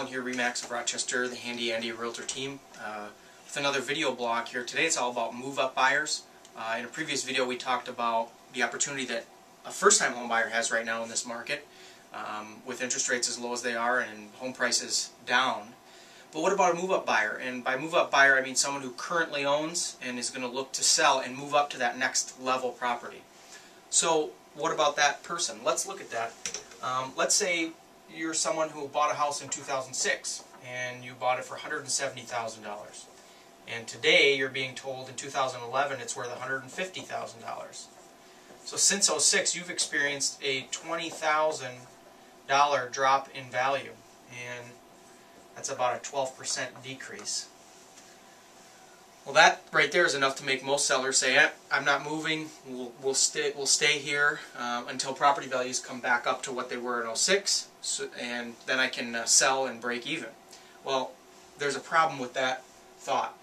Colin here, Remax of Rochester, the Handy Andy Realtor team, with another video blog here. Today it's all about move-up buyers. In a previous video we talked about the opportunity that a first-time home buyer has right now in this market, with interest rates as low as they are and home prices down. But what about a move-up buyer? And by move-up buyer I mean someone who currently owns and is going to look to sell and move up to that next level property. So what about that person? Let's look at that. Let's say you're someone who bought a house in 2006 and you bought it for $170,000. And today you're being told in 2011 it's worth $150,000. So since 06 you've experienced a $20,000 drop in value, and that's about a 12% decrease. Well, that right there is enough to make most sellers say, I'm not moving, we'll stay here until property values come back up to what they were in 06, and then I can sell and break even. Well, there's a problem with that thought.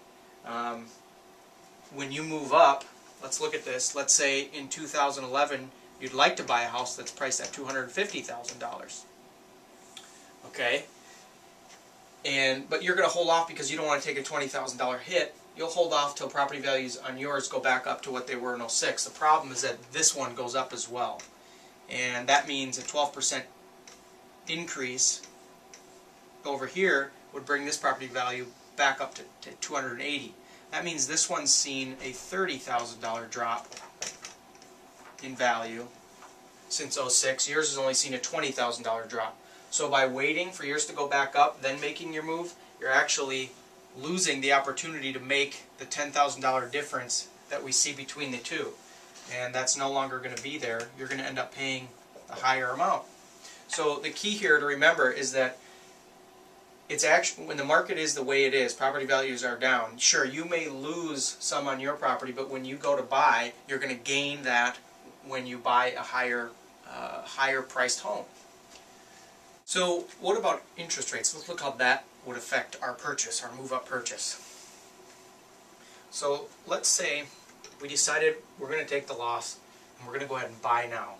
When you move up, let's look at this. Let's say in 2011 you'd like to buy a house that's priced at $250,000. Okay? But you're going to hold off because you don't want to take a $20,000 hit. You'll hold off till property values on yours go back up to what they were in 06. The problem is that this one goes up as well. And that means a 12% increase over here would bring this property value back up to $280,000. That means this one's seen a $30,000 drop in value since 06. Yours has only seen a $20,000 drop. So by waiting for yours to go back up, then making your move, you're actually losing the opportunity to make the $10,000 difference that we see between the two. And that's no longer going to be there. You're going to end up paying the higher amount. So the key here to remember is that it's actually, when the market is the way it is, property values are down. Sure, you may lose some on your property, but when you go to buy, you're going to gain that when you buy a higher priced home. So what about interest rates? Let's look how that would affect our purchase, our move-up purchase. So let's say we decided we're going to take the loss and we're going to go ahead and buy now.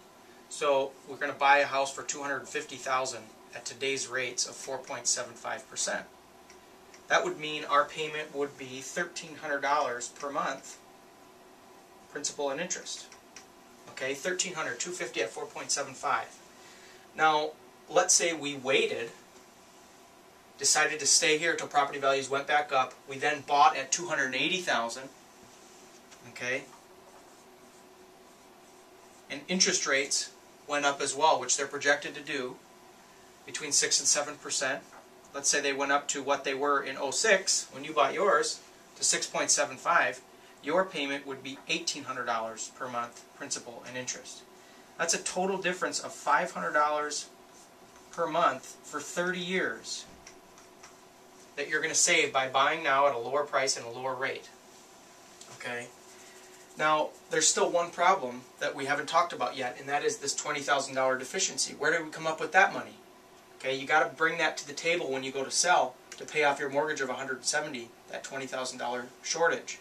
So we're going to buy a house for $250,000 at today's rates of 4.75%. That would mean our payment would be $1,300 per month, principal and interest. Okay, $1,300, $250 at 4.75. Now, let's say we waited, decided to stay here until property values went back up. We then bought at $280,000. Okay, and interest rates went up as well, which they're projected to do between 6 and 7%. Let's say they went up to what they were in 06 when you bought yours to 6.75. Your payment would be $1,800 per month, principal and interest. That's a total difference of $500 per month for 30 years that you're going to save by buying now at a lower price and a lower rate. Okay? Now, there's still one problem that we haven't talked about yet, and that is this $20,000 deficiency. Where did we come up with that money? Okay, you got to bring that to the table when you go to sell to pay off your mortgage of $170,000, that $20,000 shortage.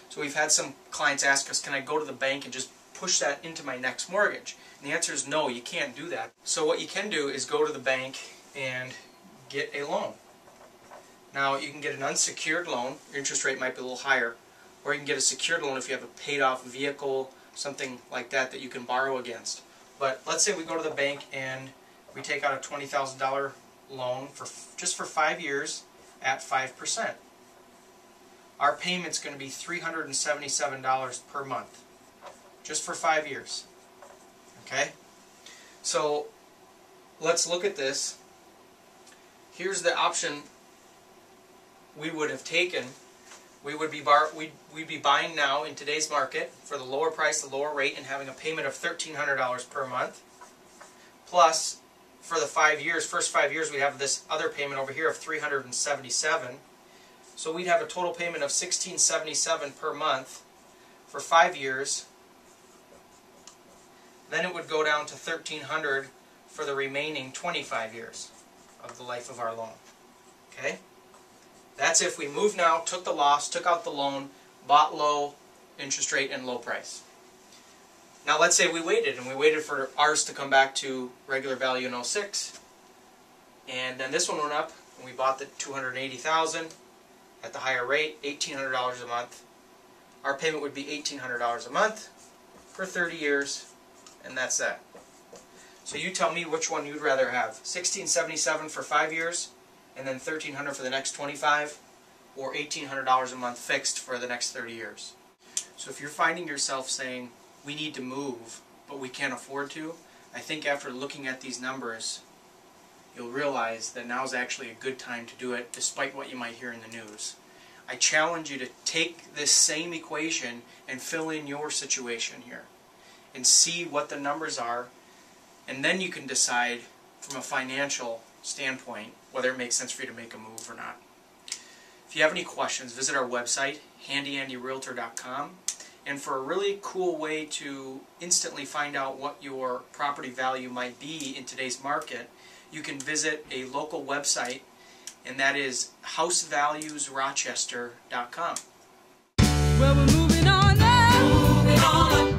So we've had some clients ask us, can I go to the bank and just push that into my next mortgage? And the answer is no, you can't do that. So what you can do is go to the bank and get a loan. Now you can get an unsecured loan, your interest rate might be a little higher, or you can get a secured loan if you have a paid off vehicle, something like that that you can borrow against. But let's say we go to the bank and we take out a $20,000 loan just for 5 years at 5%. Our payment's going to be $377 per month, just for 5 years. Okay? So let's look at this. Here's the option we would have taken. We'd be buying now in today's market for the lower price, the lower rate, and having a payment of $1,300 per month. Plus, for the 5 years, first 5 years, we have this other payment over here of $377. So we'd have a total payment of $1,677 per month for 5 years. Then it would go down to $1,300 for the remaining 25 years of the life of our loan. Okay? That's if we moved now, took the loss, took out the loan, bought low interest rate and low price. Now let's say we waited, and we waited for ours to come back to regular value in 06, and then this one went up, and we bought the $280,000 at the higher rate, $1,800 a month, our payment would be $1,800 a month for 30 years, and that's that. So you tell me which one you'd rather have, $1,677 for 5 years, and then $1,300 for the next 25, or $1,800 a month fixed for the next 30 years. So if you're finding yourself saying, we need to move, but we can't afford to, I think after looking at these numbers, you'll realize that now is actually a good time to do it, despite what you might hear in the news. I challenge you to take this same equation and fill in your situation here, and see what the numbers are, and then you can decide from a financial standpoint whether it makes sense for you to make a move or not. If you have any questions, visit our website, handyandyrealtor.com. And for a really cool way to instantly find out what your property value might be in today's market, you can visit a local website, and that is housevaluesrochester.com. Well, we're moving on up. Moving on up.